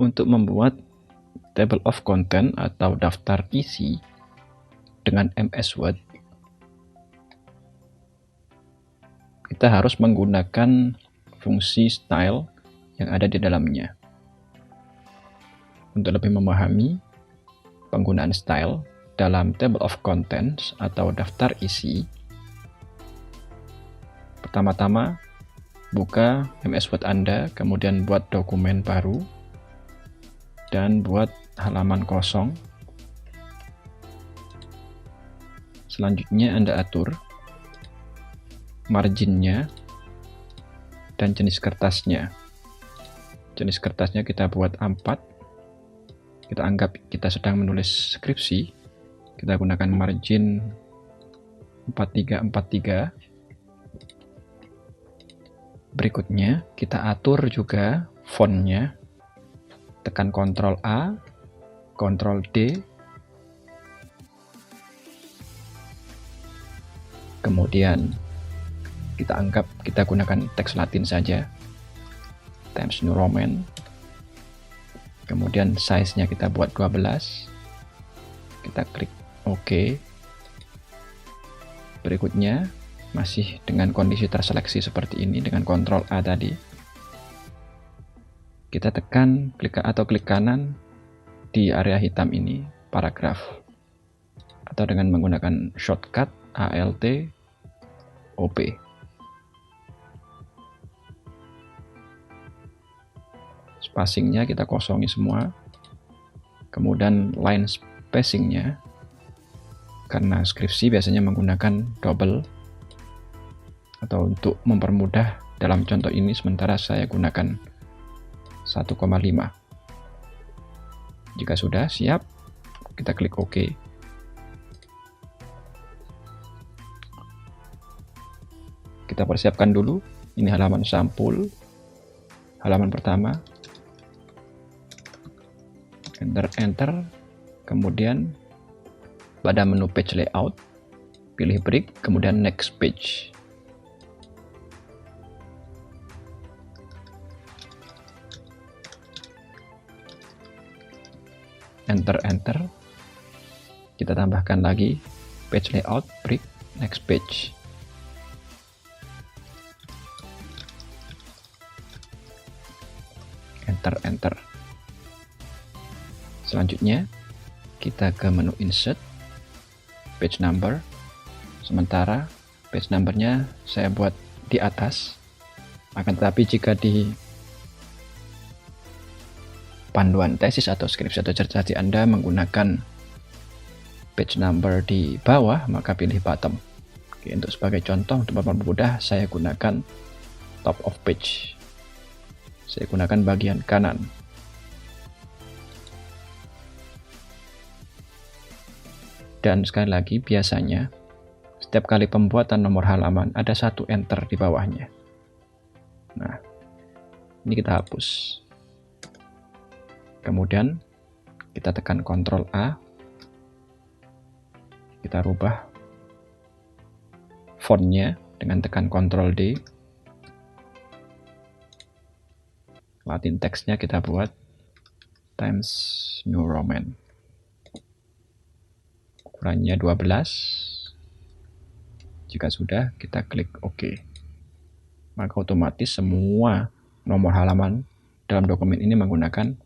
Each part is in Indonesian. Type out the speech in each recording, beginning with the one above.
Untuk membuat table of content atau daftar isi dengan MS Word, kita harus menggunakan fungsi style yang ada di dalamnya. Untuk lebih memahami penggunaan style dalam table of contents atau daftar isi, pertama-tama buka MS Word Anda, kemudian buat dokumen baru dan buat halaman kosong. Selanjutnya Anda atur marginnya dan jenis kertasnya. Jenis kertasnya kita buat A4. Kita anggap kita sedang menulis skripsi. Kita gunakan margin 4343. Berikutnya kita atur juga fontnya. Tekan Ctrl A, Ctrl D, kemudian kita anggap kita gunakan teks Latin saja, Times New Roman, kemudian size-nya kita buat 12, kita klik OK. Berikutnya masih dengan kondisi terseleksi seperti ini dengan Ctrl A tadi, kita tekan klik kanan di area hitam ini, paragraf, atau dengan menggunakan shortcut Alt OP. Spacingnya kita kosongi semua, kemudian line spacingnya, karena skripsi biasanya menggunakan double, atau untuk mempermudah dalam contoh ini sementara saya gunakan 1,5. Jika sudah siap, kita klik OK. Kita persiapkan dulu. Ini halaman sampul, halaman pertama. Enter, kemudian pada menu page layout, pilih break, kemudian next page. Enter, kita tambahkan lagi page layout, break, next page. Enter. Selanjutnya kita ke menu insert, page number. Sementara page numbernya saya buat di atas, akan tetapi jika di panduan tesis atau skripsi atau dissertasi Anda menggunakan page number di bawah, maka pilih bottom. Oke, untuk sebagai contoh, untuk mempermudah, saya gunakan top of page. Saya gunakan bagian kanan. Dan sekali lagi, biasanya setiap kali pembuatan nomor halaman ada satu enter di bawahnya. Nah, ini kita hapus. Kemudian kita tekan Ctrl A, kita rubah fontnya dengan tekan Ctrl D, Latin teksnya kita buat Times New Roman, ukurannya 12. Jika sudah, kita klik OK. Maka otomatis semua nomor halaman dalam dokumen ini menggunakan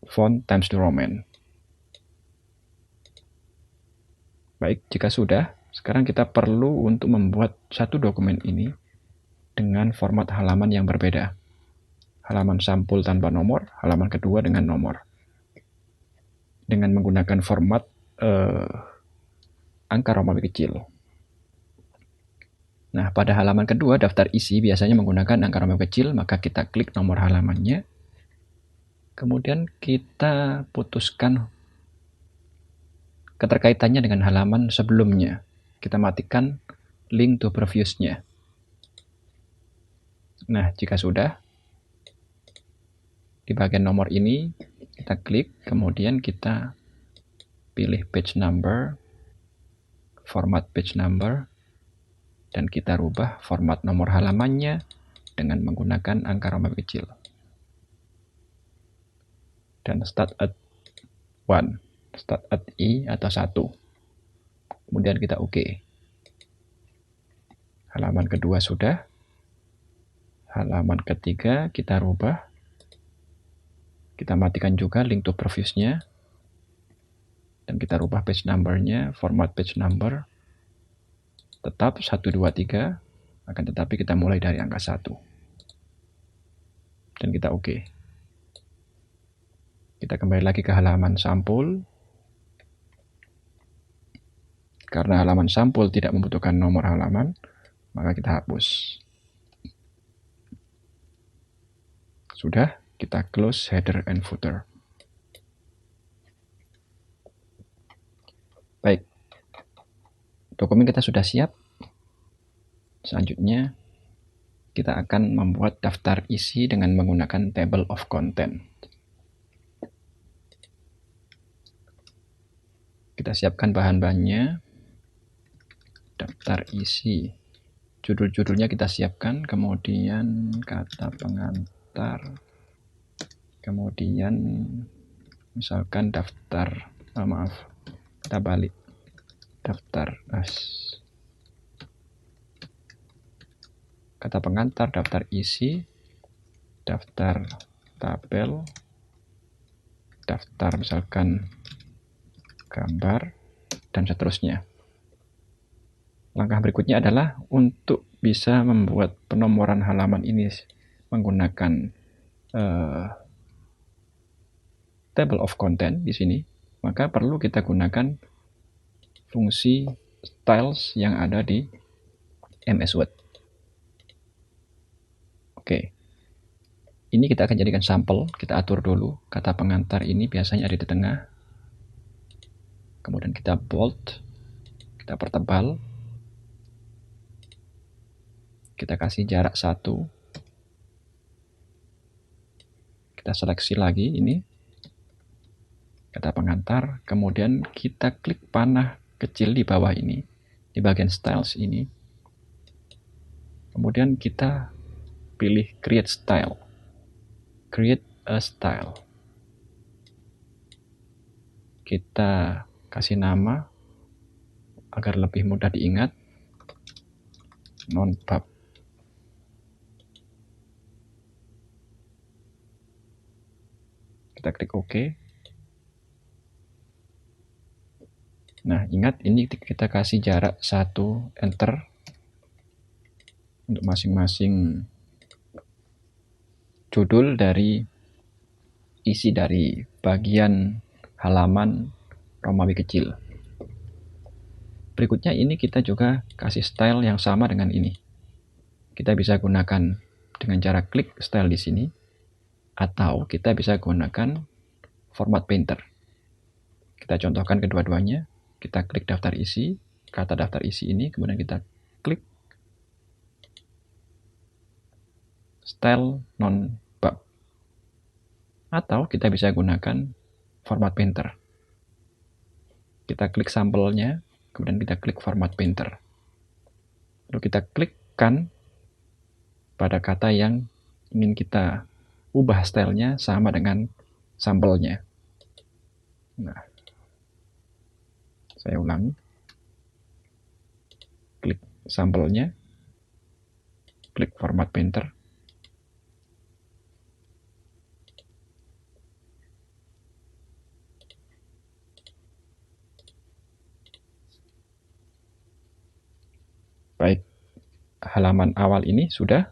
font Times New Roman. Baik, jika sudah, sekarang kita perlu untuk membuat satu dokumen ini dengan format halaman yang berbeda. Halaman sampul tanpa nomor, halaman kedua dengan nomor. Dengan menggunakan format angka Romawi kecil. Nah, pada halaman kedua, daftar isi biasanya menggunakan angka Romawi kecil, maka kita klik nomor halamannya. Kemudian kita putuskan keterkaitannya dengan halaman sebelumnya. Kita matikan link to previous-nya. Nah, jika sudah, di bagian nomor ini kita klik, kemudian kita pilih page number, format page number, dan kita rubah format nomor halamannya dengan menggunakan angka Romawi kecil. dan start at 1, start at I atau 1. Kemudian kita OK. Halaman kedua sudah. Halaman ketiga kita rubah. Kita matikan juga link to previous-nya. Dan kita rubah page number-nya, format page number. Tetap 1, 2, 3. Akan tetapi kita mulai dari angka 1. Dan kita OK. Kita kembali lagi ke halaman sampul. Karena halaman sampul tidak membutuhkan nomor halaman, maka kita hapus. Sudah, kita close header and footer. Baik, dokumen kita sudah siap. Selanjutnya, kita akan membuat daftar isi dengan menggunakan table of content. Kita siapkan bahan-bahannya. Daftar isi. Judul-judulnya kita siapkan, kemudian kata pengantar, kemudian misalkan daftar, kita balik, daftar kata pengantar, daftar isi, daftar tabel, daftar misalkan gambar, dan seterusnya. Langkah berikutnya adalah untuk bisa membuat penomoran halaman ini menggunakan table of content di sini, maka perlu kita gunakan fungsi styles yang ada di MS Word. Oke, ini kita akan jadikan sampel. Kita atur dulu kata pengantar ini biasanya ada di tengah. Kemudian kita bold, kita pertebal, kita kasih jarak 1, kita seleksi lagi ini kata pengantar, kemudian kita klik panah kecil di bawah ini, di bagian styles ini, kemudian kita pilih create style, create a style, kita kasih nama agar lebih mudah diingat, non-pub. Kita klik OK. Nah, ingat ini kita kasih jarak 1, enter untuk masing-masing judul dari isi dari bagian halaman Romawi kecil. Berikutnya ini kita juga kasih style yang sama dengan ini. Kita bisa gunakan dengan cara klik style di sini, atau kita bisa gunakan format painter. Kita contohkan kedua-duanya. Kita klik daftar isi, kata daftar isi ini, kemudian kita klik style non-bub. Atau kita bisa gunakan format painter. Kita klik sampelnya, kemudian kita klik format painter. Lalu kita klikkan pada kata yang ingin kita ubah stylenya sama dengan sampelnya. Nah, saya ulangi. Klik sampelnya, klik format painter. Baik, halaman awal ini sudah.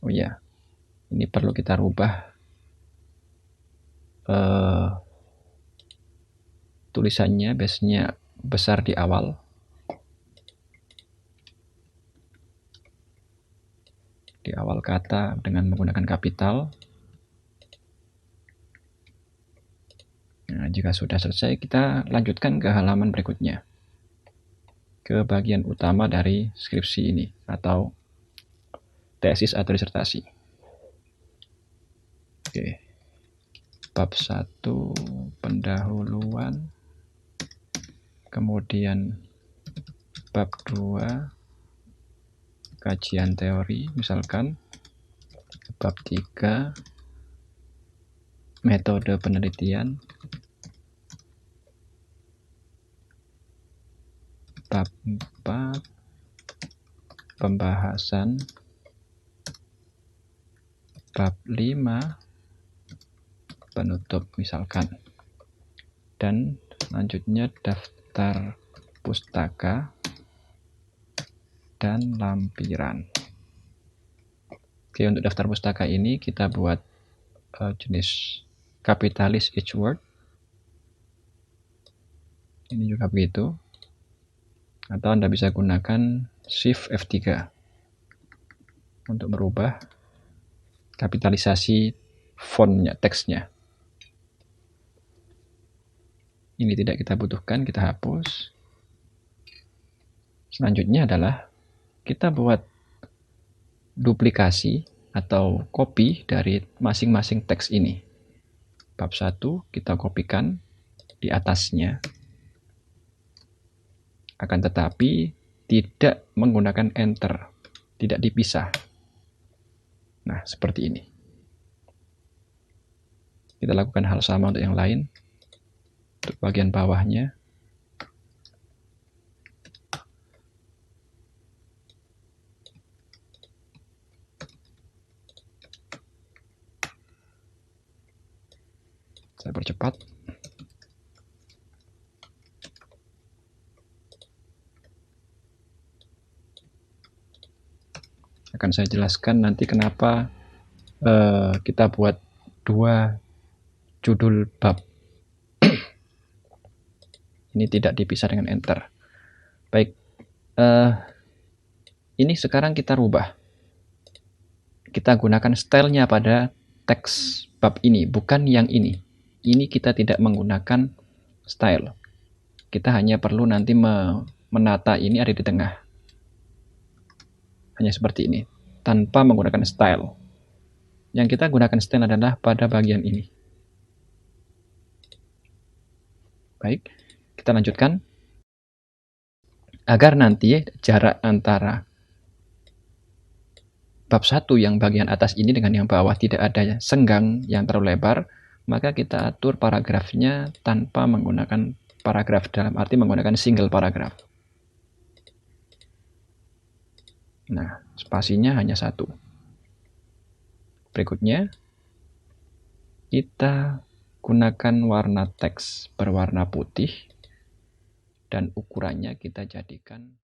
Oh ya, ini perlu kita rubah tulisannya, biasanya besar di awal. Di awal kata dengan menggunakan kapital. Nah, jika sudah selesai, kita lanjutkan ke halaman berikutnya. Ke bagian utama dari skripsi ini, atau tesis atau disertasi. Oke. Bab 1, pendahuluan. Kemudian bab 2, kajian teori, misalkan. Bab 3, metode penelitian, bab 4, pembahasan, bab 5, penutup misalkan. Dan selanjutnya daftar pustaka dan lampiran. Oke, untuk daftar pustaka ini kita buat jenis kapitalis each word. Ini juga begitu. Atau Anda bisa gunakan Shift F3 untuk merubah kapitalisasi fontnya, teksnya. Ini tidak kita butuhkan, kita hapus. Selanjutnya adalah kita buat duplikasi atau copy dari masing-masing teks ini. Bab 1 kita kopikan di atasnya. Akan tetapi tidak menggunakan enter, tidak dipisah. Nah, seperti ini. Kita lakukan hal sama untuk yang lain. Untuk bagian bawahnya. Saya percepat. Akan saya jelaskan nanti kenapa kita buat 2 judul bab. Ini tidak dipisah dengan enter. Baik, ini sekarang kita rubah. Kita gunakan stylenya pada teks bab ini, bukan yang ini. Ini kita tidak menggunakan style. Kita hanya perlu nanti menata ini ada di tengah. Hanya seperti ini, tanpa menggunakan style. Yang kita gunakan style adalah pada bagian ini. Baik, kita lanjutkan. Agar nanti jarak antara bab 1 yang bagian atas ini dengan yang bawah tidak ada senggang yang terlalu lebar, maka kita atur paragrafnya tanpa menggunakan paragraf, dalam arti menggunakan single paragraf. Nah, spasinya hanya 1. Berikutnya, kita gunakan warna teks berwarna putih dan ukurannya kita jadikan